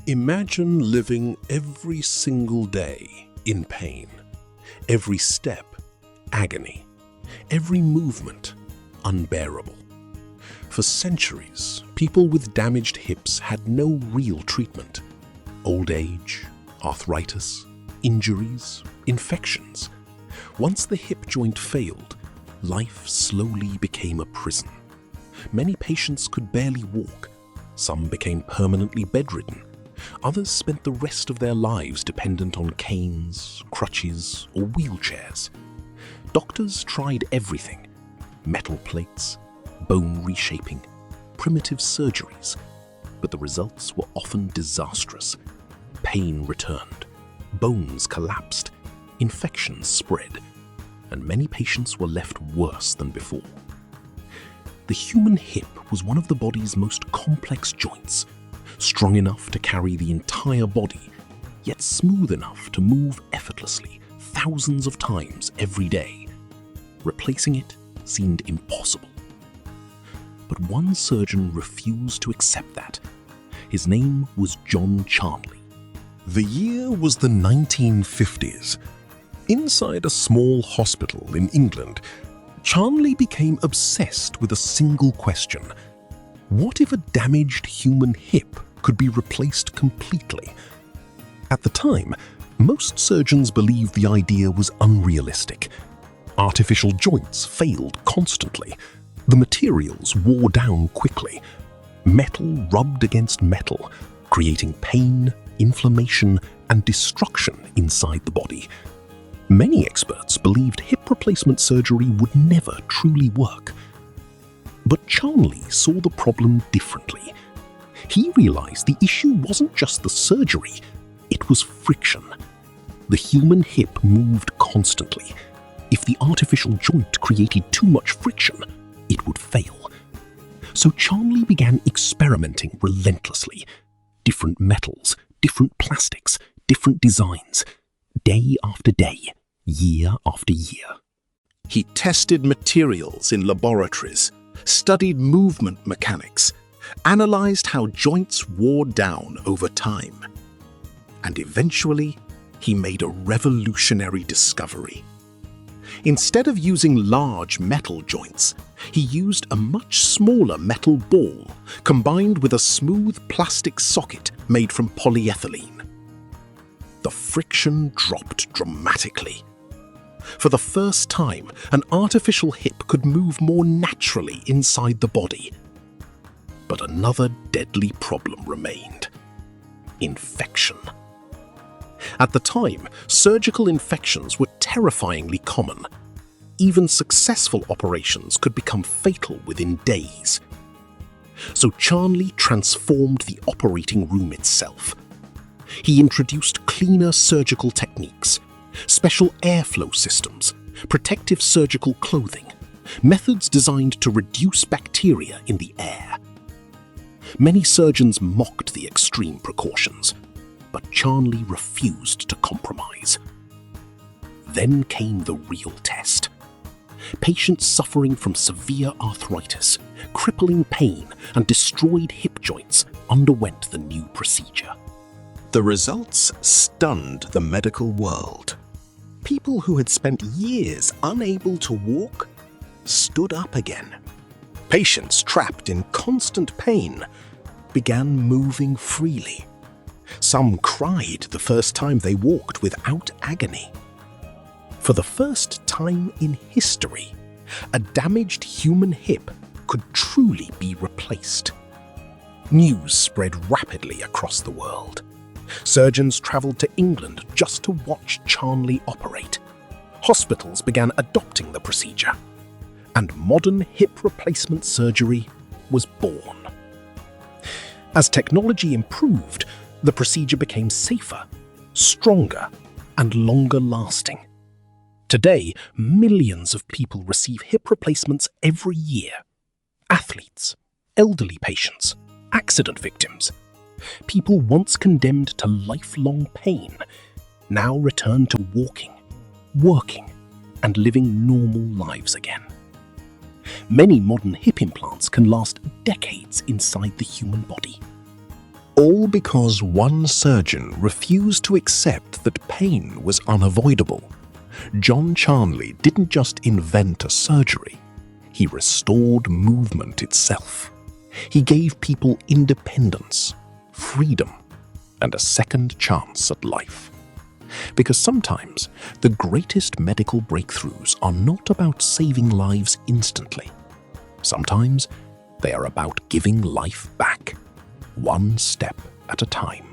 Imagine living every single day in pain, every step agony, every movement unbearable. For centuries, people with damaged hips had no real treatment. Old age, arthritis, injuries, infections. Once the hip joint failed, life slowly became a prison. Many patients could barely walk. Some became permanently bedridden. Others spent the rest of their lives dependent on canes, crutches, or wheelchairs. Doctors tried everything: metal plates, bone reshaping, primitive surgeries, but the results were often disastrous. Pain returned, bones collapsed, infections spread, and many patients were left worse than before. The human hip was one of the body's most complex joints, strong enough to carry the entire body, yet smooth enough to move effortlessly thousands of times every day. Replacing it seemed impossible. But one surgeon refused to accept that. His name was John Charnley. The year was the 1950s. Inside a small hospital in England, Charnley became obsessed with a single question: what if a damaged human hip could be replaced completely? At the time, most surgeons believed the idea was unrealistic. Artificial joints failed constantly. The materials wore down quickly. Metal rubbed against metal, creating pain, inflammation, and destruction inside the body. Many experts believed hip replacement surgery would never truly work. But Charnley saw the problem differently. He realized the issue wasn't just the surgery, it was friction. The human hip moved constantly. If the artificial joint created too much friction, it would fail. So Charnley began experimenting relentlessly. Different metals, different plastics, different designs. Day after day, year after year. He tested materials in laboratories, studied movement mechanics, analyzed how joints wore down over time. And eventually, he made a revolutionary discovery. Instead of using large metal joints, he used a much smaller metal ball combined with a smooth plastic socket made from polyethylene. The friction dropped dramatically. For the first time, an artificial hip could move more naturally inside the body. But another deadly problem remained: infection. At the time, surgical infections were terrifyingly common. Even successful operations could become fatal within days. So Charnley transformed the operating room itself. He introduced cleaner surgical techniques, special airflow systems, protective surgical clothing, methods designed to reduce bacteria in the air. Many surgeons mocked the extreme precautions, but Charnley refused to compromise. Then came the real test. Patients suffering from severe arthritis, crippling pain, and destroyed hip joints underwent the new procedure. The results stunned the medical world. People who had spent years unable to walk stood up again. Patients trapped in constant pain began moving freely. Some cried the first time they walked without agony. For the first time in history, a damaged human hip could truly be replaced. News spread rapidly across the world. Surgeons traveled to England just to watch Charnley operate. Hospitals began adopting the procedure, and modern hip replacement surgery was born. As technology improved, the procedure became safer, stronger, and longer lasting. Today, millions of people receive hip replacements every year. Athletes, elderly patients, accident victims. People once condemned to lifelong pain now return to walking, working, and living normal lives again. Many modern hip implants can last decades inside the human body. All because one surgeon refused to accept that pain was unavoidable. John Charnley didn't just invent a surgery, he restored movement itself. He gave people independence, freedom, and a second chance at life. Because sometimes the greatest medical breakthroughs are not about saving lives instantly. Sometimes they are about giving life back, one step at a time.